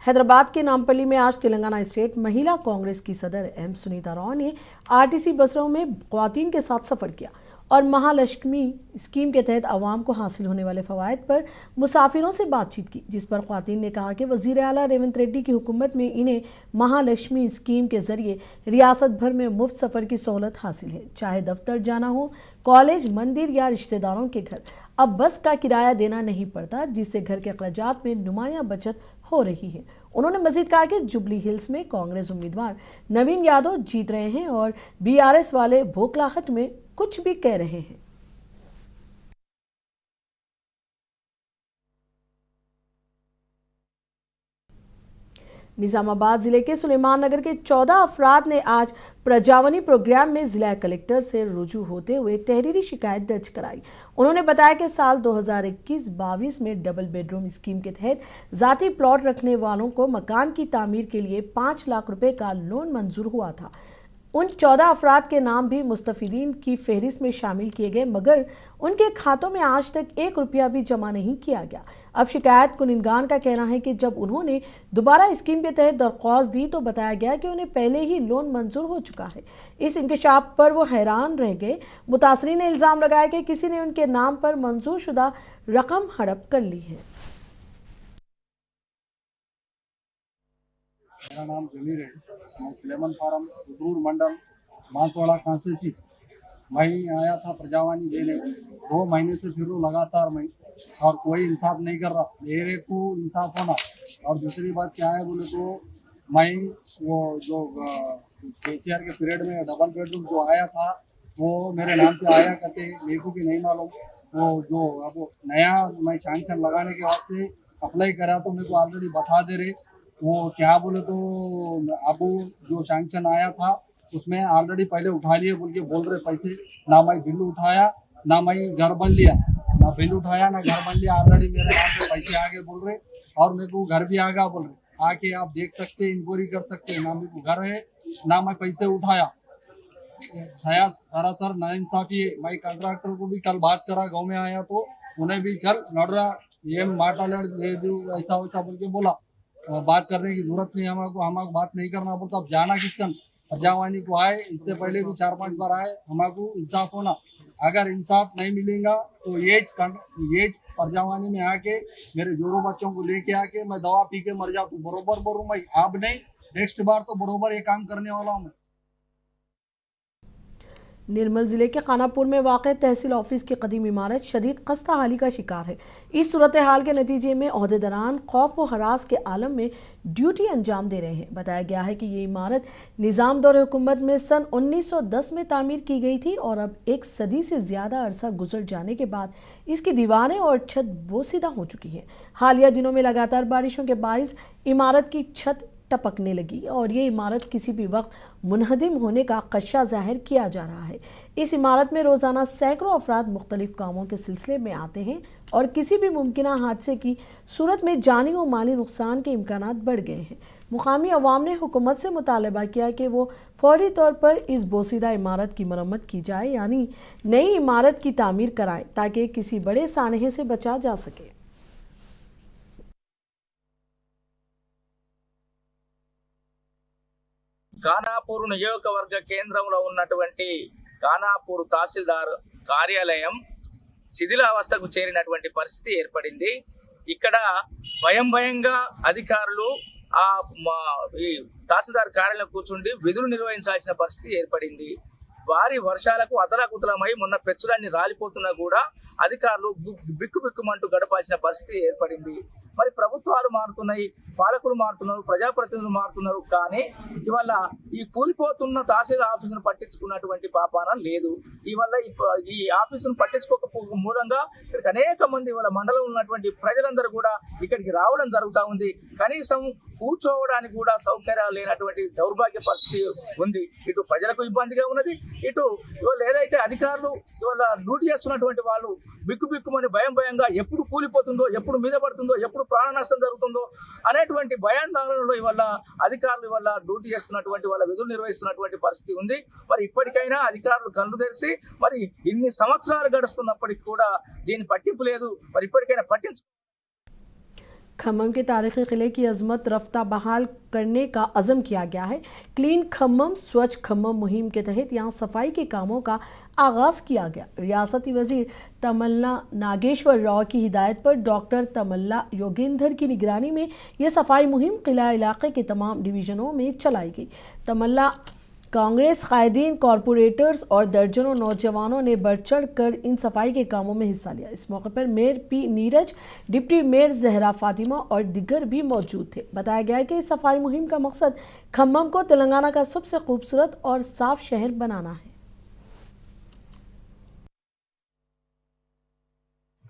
हैदराबाद के नामपल्ली में आज तेलंगाना स्टेट महिला कांग्रेस की सदर एम सुनीता राव ने आरटीसी बसों में ख्वातीन के साथ सफर किया और महालक्ष्मी स्कीम के तहत आवाम को हासिल होने वाले फवायद पर मुसाफिरों से बातचीत की, जिस पर ख्वातीन ने कहा कि वजीर आला रेवंत रेड्डी की हुकूमत में इन्हें महालक्ष्मी स्कीम के जरिए रियासत भर में मुफ्त सफ़र की सहूलत हासिल है। चाहे दफ्तर जाना हो, कॉलेज, मंदिर या रिश्तेदारों के घर, अब बस का किराया देना नहीं पड़ता, जिससे घर के अखराजात में नुमायां बचत हो रही है। उन्होंने मजीद कहा कि जुबली हिल्स में कांग्रेस उम्मीदवार नवीन यादव जीत रहे हैं और बीआरएस वाले भोखलाहट में कुछ भी कह रहे हैं। निजामाबाद जिले के सुलेमान नगर के 14 अफराद ने आज प्रजावनी प्रोग्राम में जिला कलेक्टर से रुजू होते हुए तहरीरी शिकायत दर्ज कराई। उन्होंने बताया कि साल 2021-22 में डबल बेडरूम स्कीम के तहत जाती प्लॉट रखने वालों को मकान की तामीर के लिए 5 लाख रुपए का लोन मंजूर हुआ था। उन 14 अफराद के नाम भी मुस्तफीदीन की फहरिस्त में शामिल किए गए, मगर उनके खातों में आज तक 1 रुपया भी जमा नहीं किया गया। अब शिकायत कुनिंदगान का कहना है कि जब उन्होंने दोबारा स्कीम के तहत दरख्वास्त दी तो बताया गया कि उन्हें पहले ही लोन मंजूर हो चुका है। इस इंकशाफ पर वो हैरान रह गए। मुतासरीन ने इल्ज़ाम लगाया कि किसी ने उनके नाम पर मंजूर शुदा रकम हड़प कर ली है। मेरा नाम जमीर है, मैं सुलेमान फार्म रुद्रूर मंडल बांसवाड़ा कांसेसी मैं आया था प्रजावानी देने। 2 महीने से फिर लगातार मैं और कोई इंसाफ नहीं कर रहा। मेरे को इंसाफ होना। और दूसरी बात क्या है बोले तो मैं वो जो केसीआर के पीरियड में डबल बेडरूम जो आया था वो मेरे नाम पे आया करते मेरे को भी नहीं मालूम। वो जो अब नया मैं सैंक्शन लगाने के वास्ते अप्लाई करा तो मेरे को ऑलरेडी बता दे रहे वो क्या बोले तो अब जो सैंक्शन आया था उसमें ऑलरेडी पहले उठा लिए बोल रहे पैसे। ना मैं बिल उठाया, ना मैं घर बन लिया, ना बिल उठाया ना घर बन लिया। ऑलरेडी मेरे नाम पे पैसे आगे बोल रहे और मेरे को घर भी आगा बोल रहे। आके आप देख सकते, इंक्वायरी कर सकते। ना मेरे को घर है, ना मैं पैसे उठाया। सरासर नाइंसाफी है। मैं कॉन्ट्रैक्टर को भी कल बात करा, गाँव में आया तो उन्हें भी चल नडरा ये माटालड़ दे दो ऐसा वैसा बोल के बोला। बात करने की जरूरत नहीं, हमको बात नहीं करना बोलता। अब जाना किसका? प्रजावानी को आए, इससे पहले भी 4-5 बार आए। हमको इंसाफ होना। अगर इंसाफ नहीं मिलेगा तो ये प्रजावानी में आके मेरे जोरों बच्चों को लेके आके मैं दवा पी के मर जाऊँ बरोबर बोलूँ। मैं अब नहीं, नेक्स्ट बार तो बरोबर ये काम करने वाला हूँ। निर्मल जिले के खानापुर में वाक़ तहसील ऑफिस की कदीम इमारत शदीद खस्ता हाली का शिकार है। इस सूरत हाल के नतीजे में ओहदेदारान खौफ व हरास के आलम में ड्यूटी अंजाम दे रहे हैं। बताया गया है कि ये इमारत निज़ाम दौर हुकूमत में सन 1910 में तामीर की गई थी और अब 1 सदी से ज़्यादा अरसा गुजर जाने के बाद इसकी दीवारें और छत बोसीदा हो चुकी हैं। हालिया दिनों में लगातार बारिशों के बाइस इमारत की छत टपकने लगी और ये इमारत किसी भी वक्त मुनहदिम होने का खदशा जाहिर किया जा रहा है। इस इमारत में रोज़ाना सैकड़ों अफराद मुख्तलिफ कामों के सिलसिले में आते हैं और किसी भी मुमकिना हादसे की सूरत में जानी व माली नुकसान के इम्कानात बढ़ गए हैं। मुकामी अवाम ने हुकूमत से मुतालबा किया कि वो फौरी तौर पर इस बोसीदा इमारत की मरम्मत की जाए, यानी नई इमारत की तामीर कराएं ताकि किसी बड़े सानहे से बचा जा सके। ఖానాపూర్ నియోజకవర్గ కేంద్రంలో ఉన్నటువంటి ఖానాపూర్ తహసీల్దార్ కార్యాలయం శిథిలావస్థకు చేరినటువంటి పరిస్థితి ఏర్పడింది. ఇక్కడ భయంగా అధికారులు ఈ తహసీల్దార్ కార్యాలయం కూర్చుండి విధులు నిర్వహించాల్సిన పరిస్థితి ఏర్పడింది. వారి వర్షాలకు అతలాకుతలమై మొన్న పెచ్చులన్నీ రాలిపోతున్నా కూడా అధికారులు బిక్కుమంటూ గడపాల్సిన పరిస్థితి ఏర్పడింది. మరి ప్రభుత్వాలు మారుతున్నాయి, పాలకులు మారుతున్నారు, ప్రజాప్రతినిధులు మారుతున్నారు, కానీ ఇవాళ ఈ కూలిపోతున్న తహసీల్ ఆఫీసును పట్టించుకున్నటువంటి పాపాన లేదు. ఇవాళ ఈ ఆఫీసును పట్టించుకోకపోవడం మూలంగా ఇక్కడికి అనేక మంది ఇవాళ మండలంలో ఉన్నటువంటి ప్రజలందరూ కూడా ఇక్కడికి రావడం జరుగుతూ ఉంది. కనీసం కూర్చోవడానికి కూడా సౌకర్యాలు లేనటువంటి దౌర్భాగ్య పరిస్థితి ఉంది. ఇటు ప్రజలకు ఇబ్బందిగా ఉన్నది, ఇటు ఇవాళ ఏదైతే అధికారులు ఇవాళ డ్యూటీ చేస్తున్నటువంటి వాళ్ళు బిక్కుమని భయంగా ఎప్పుడు కూలిపోతుందో, ఎప్పుడు మీద పడుతుందో, ఎప్పుడు ప్రాణ నష్టం జరుగుతుందో అనేటువంటి భయాందోళనలో ఇవాళ అధికారులు ఇవాళ డ్యూటీ చేస్తున్నటువంటి వాళ్ళ విధులు నిర్వహిస్తున్నటువంటి పరిస్థితి ఉంది. మరి ఇప్పటికైనా అధికారులు కళ్ళు తెరిచి, మరి ఇన్ని సంవత్సరాలు గడుస్తున్నప్పటికీ కూడా దీని పట్టింపు లేదు. మరి ఇప్పటికైనా పట్టించు खम्मम के तारीखी किले की अजमत रफ्ता बहाल करने का अज़म किया गया है। क्लीन खम्मम स्वच्छ खम्मम मुहिम के तहत यहाँ सफाई के कामों का आगाज किया गया। रियासती वजीर तमन्ना नागेश्वर राव की हिदायत पर डॉक्टर तमल्ला योगेंद्र की निगरानी में यह सफाई मुहिम किला इलाके के तमाम डिवीजनों में चलाई गई। तमल्ला कांग्रेस कायदीन, कॉरपोरेटर्स और दर्जनों नौजवानों ने बढ़ चढ़ कर इन सफाई के कामों में हिस्सा लिया। इस मौके पर mayor P Neeraj, deputy mayor Zahra Fatima और दिगर भी मौजूद थे। बताया गया है कि इस सफाई मुहिम का मकसद खम्मम को तेलंगाना का सबसे खूबसूरत और साफ शहर बनाना है।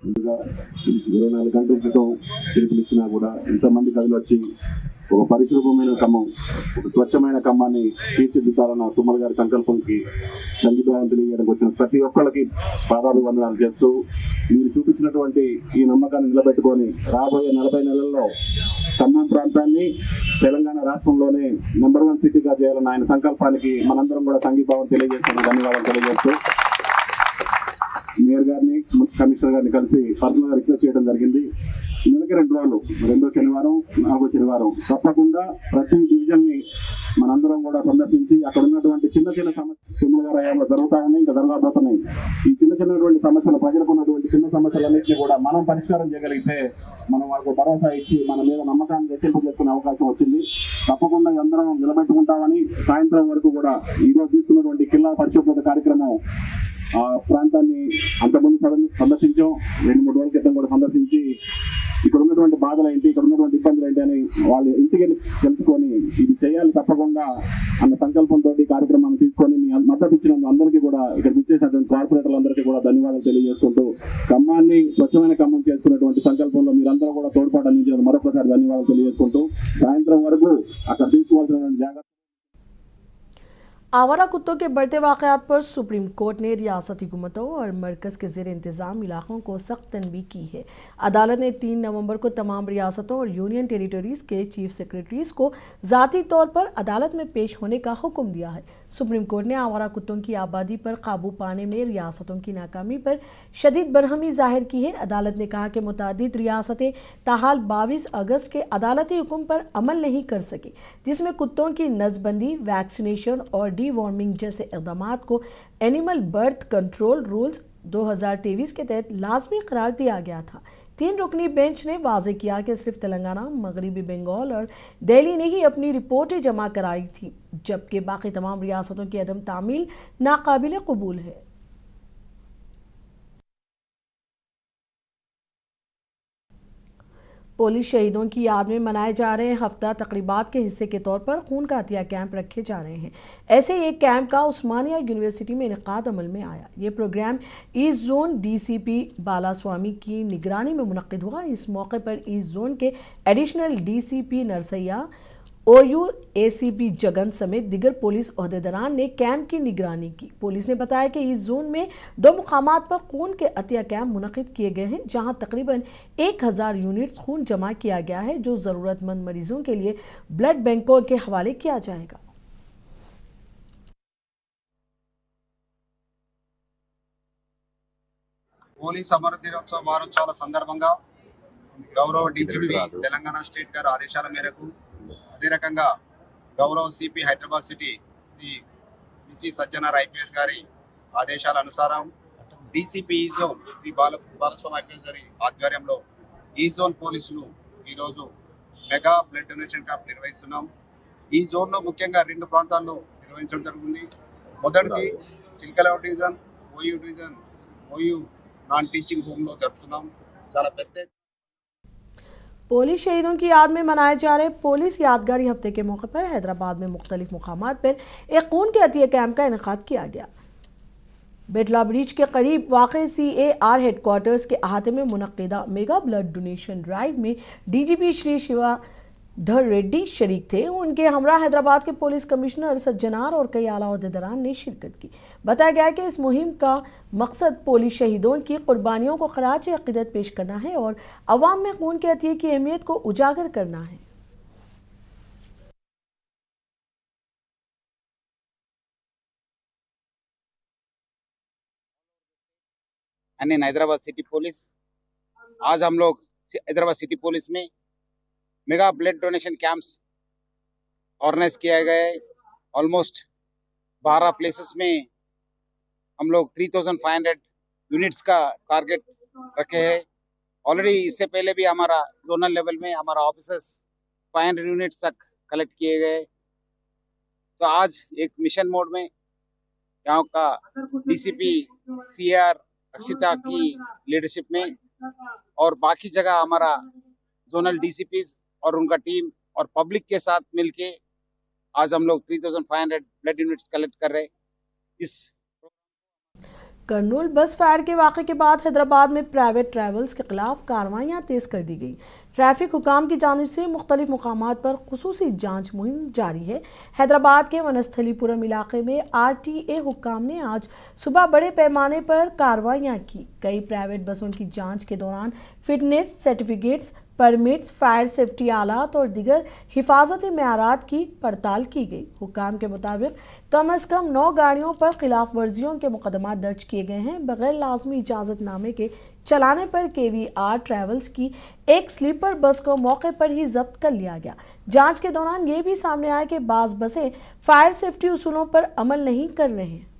ముందుగా 24 గంటల క్రితం పిలుపునిచ్చినా కూడా ఇంతమంది కథలు వచ్చి ఒక పరిశుభ్రమైన ఖమ్మం, ఒక స్వచ్ఛమైన ఖమ్మాన్ని తీర్చిదిద్దాలన్న తుమ్మల గారి సంకల్పంకి సంఘీభావం తెలియజేయడానికి వచ్చిన ప్రతి ఒక్కరికి పాదాలు వందనాలు చేస్తూ, మీరు చూపించినటువంటి ఈ నమ్మకాన్ని నిలబెట్టుకొని రాబోయే 40 నెలల్లో ఖమ్మం ప్రాంతాన్ని తెలంగాణ రాష్ట్రంలోనే నెంబర్ 1 సిటీగా చేయాలన్న ఆయన సంకల్పానికి మనందరం కూడా సంఘీభావం తెలియజేస్తున్న ధన్యవాదాలు తెలియజేస్తూ, మేయర్ గారిని, కమిషనర్ గారిని కలిసి పర్సనల్ గా రిక్వెస్ట్ చేయడం జరిగింది. నెలకి 2 రోజులు, 2వ శనివారం, 4వ శనివారం తప్పకుండా ప్రతి డివిజన్ ని మనందరం కూడా సందర్శించి అక్కడ ఉన్నటువంటి చిన్న చిన్న సమస్యలు తుమ్మలగారు జరుగుతా ఉన్నాయి, ఇంకా జరగబోతున్నాయి. ఈ చిన్నటువంటి సమస్యలు, ప్రజలకు ఉన్నటువంటి చిన్న సమస్యలన్నింటినీ కూడా మనం పరిష్కారం చేయగలిగితే మనం వాళ్ళకు భరోసా ఇచ్చి మన మీద నమ్మకాన్ని రెట్టింపు అవకాశం వచ్చింది. తప్పకుండా అందరం నిలబెట్టుకుంటామని, సాయంత్రం వరకు కూడా ఈరోజు తీసుకున్నటువంటి కిల్లా పరిశుభ్రత కార్యక్రమం ఆ ప్రాంతాన్ని అంతకుముందు సందర్శించాం. 2-3 రోజుల క్రితం కూడా సందర్శించి ఇక్కడ ఉన్నటువంటి బాధలు ఏంటి, ఇక్కడ ఉన్నటువంటి ఇబ్బందులు ఏంటి అని వాళ్ళు ఇంటికి తెలుసుకొని ఇది చేయాలి తప్పకుండా అన్న సంకల్పంతో కార్యక్రమాన్ని తీసుకొని మీ మద్దతు ఇచ్చిన అందరికీ కూడా, ఇక్కడ ఇచ్చేసినటువంటి కార్పొరేటర్లందరికీ కూడా ధన్యవాదాలు తెలియజేసుకుంటూ, ఖమ్మాన్ని స్వచ్ఛమైన ఖమ్మం చేసుకున్నటువంటి సంకల్పంలో మీరందరూ కూడా తోడ్పాటు అందించిన మరొకసారి ధన్యవాదాలు తెలియజేసుకుంటూ, సాయంత్రం వరకు అక్కడ తీసుకోవాల్సిన జాగ్రత్త। आवारा कुत्तों के बढ़ते वाकयात पर सुप्रीम कोर्ट ने रियासती हुकूमतों और मरकज़ के ज़ेर इंतज़ाम इलाकों को सख्त तनबीह की है। अदालत ने 3 नवंबर को तमाम रियासतों और यूनियन टेरिटरीज़ के चीफ सेक्रेटरीज़ को ज़ाती तौर पर अदालत में पेश होने का हुक्म दिया है। सुप्रीम कोर्ट ने आवारा कुत्तों की आबादी पर काबू पाने में रियासतों की नाकामी पर शदीद बरहमी जाहिर की है। अदालत ने कहा कि मुतादिद रियासतें ताहाल 22 अगस्त के अदालती हुक्म पर अमल नहीं कर सकी, जिसमें कुत्तों की नज़बंदी, वैक्सीनेशन और वार्मिंग जैसे इक़दाम को एनिमल बर्थ कंट्रोल रूल्स 2023 के तहत लाजमी करार दिया गया था। 3 रुकनी बेंच ने वाज़े किया कि सिर्फ तेलंगाना, मगरबी बंगाल और दिल्ली ने ही अपनी रिपोर्टें जमा कराई थी, जबकि बाकी तमाम रियासतों की अदम तामील नाकाबिल कबूल है। पुलिस शहीदों की याद में मनाए जा रहे हफ्ता तकरीबात के हिस्से के तौर पर खून का अतिया कैंप रखे जा रहे हैं। ऐसे एक कैंप का उस्मानिया यूनिवर्सिटी में इनेकाद अमल में आया। ये programme east zone DCP Balaswamy की निगरानी में मुनक्किद हुआ। इस मौके पर ईस्ट जोन के additional DCP Narsaiah, OU ACP Jagan समेत दिगर पुलिस ओहदेदारान ने कैंप की निगरानी की। पुलिस ने बताया कि इस जोन में 2 मुकामात पर खून के अतिया कैंप मुनक्किद किए गए हैं, जहां तकरीबन 1000 यूनिट्स खून जमा किया गया है, जो ज़रूरतमंद मरीजों के लिए ब्लड बैंकों के हवाले किया जाएगा। పోలీస్ అమర దినోత్సవ వారోత్సవాల సందర్భంగా గౌరవ డీజీపీ తెలంగాణ స్టేట్ గారి ఆదేశాల మేరకు, అదే రకంగా గౌరవ CP Hyderabad city Shri VC Sajjanar IPS గారి ఆదేశాల అనుసారం డీసీపీ ఈ జోన్ శ్రీ బాలస్వామి IPS గారి ఆధ్వర్యంలో ఈ జోన్ పోలీసులు ఈరోజు మెగా బ్లడ్ డొనేషన్ క్యాంప్ నిర్వహిస్తున్నాం. ఈ జోన్లో ముఖ్యంగా 2 ప్రాంతాల్లో నిర్వహించడం జరుగుతుంది. మొదటిది చిల్కలవ division, OU division, OU non teaching home లో జరుపుతున్నాం. చాలా పెద్ద पुलिस शहीदों की याद में मनाए जा रहे पुलिस यादगारी हफ्ते के मौके पर हैदराबाद में मुख्तलिफ मुकामात पर एक खून के अतिया कैंप का इनेकाद किया गया। बेटला ब्रिज के करीब वाक़ CAR हेडक्वार्टर्स के अहाते में मुनक्किदा मेगा ब्लड डोनेशन ड्राइव में DGP श्री शिवाधर रेड्डी शरीक थे। उनके हमरा हैदराबाद के पुलिस कमिश्नर सज्जनार और कई आला ओहदेदारान ने शिरकत की। बताया गया कि इस मुहिम का मकसद पुलिस शहीदों की कुर्बानियों को खराज अक़ीदत पेश करना है और अवाम में खून के अतिये की अहमियत को उजागर करना है। And in Hyderabad city police, आज हम लोग हैदराबाद सिटी पुलिस में mega blood donation camps organise किया गया है। ऑलमोस्ट 12 प्लेसेस में हम लोग 3500 यूनिट्स का टारगेट रखे हैं। ऑलरेडी इससे पहले भी हमारा जोनल लेवल में हमारा ऑफिसर्स 500 यूनिट्स तक कलेक्ट किए गए। तो आज एक मिशन मोड में यहाँ का डीसीपी सीआर अक्षिता की लीडरशिप में और बाकी जगह हमारा जोनल डीसीपीज और उनका टीम और पब्लिक के साथ मिलके आज हम लोग 3500 ब्लड यूनिट्स कलेक्ट कर रहे हैं। इस कर्नूल बस फायर के वाक़े के बाद हैदराबाद में प्राइवेट ट्रैवल्स के खिलाफ कार्रवाइयाँ तेज़ कर दी गई। ट्रैफिक हुकाम की जानिब से मुख्तलिफ मुकामात पर खुसूसी जांच मुहिम जारी है। हैदराबाद के वनस्थलीपुरम इलाके में RTA हुकाम ने आज सुबह बड़े पैमाने पर कार्रवाइयाँ की। कई प्राइवेट बसों की जांच के दौरान fitness certificates, permits, fire safety आलात और दीगर हिफाजती मेयारात की पड़ताल की गई। हुकाम के मुताबिक कम से कम 9 गाड़ियों पर खिलाफ वर्जियों के मुकदमा दर्ज किए गए हैं। बगैर लाजमी इजाज़तनामे के चलाने पर KVR ट्रैवल्स की एक स्लीपर बस को मौके पर ही जब्त कर लिया गया। जांच के दौरान ये भी सामने आया कि बाज़ बसें फायर सेफ्टी उसूलों पर अमल नहीं कर रहे हैं।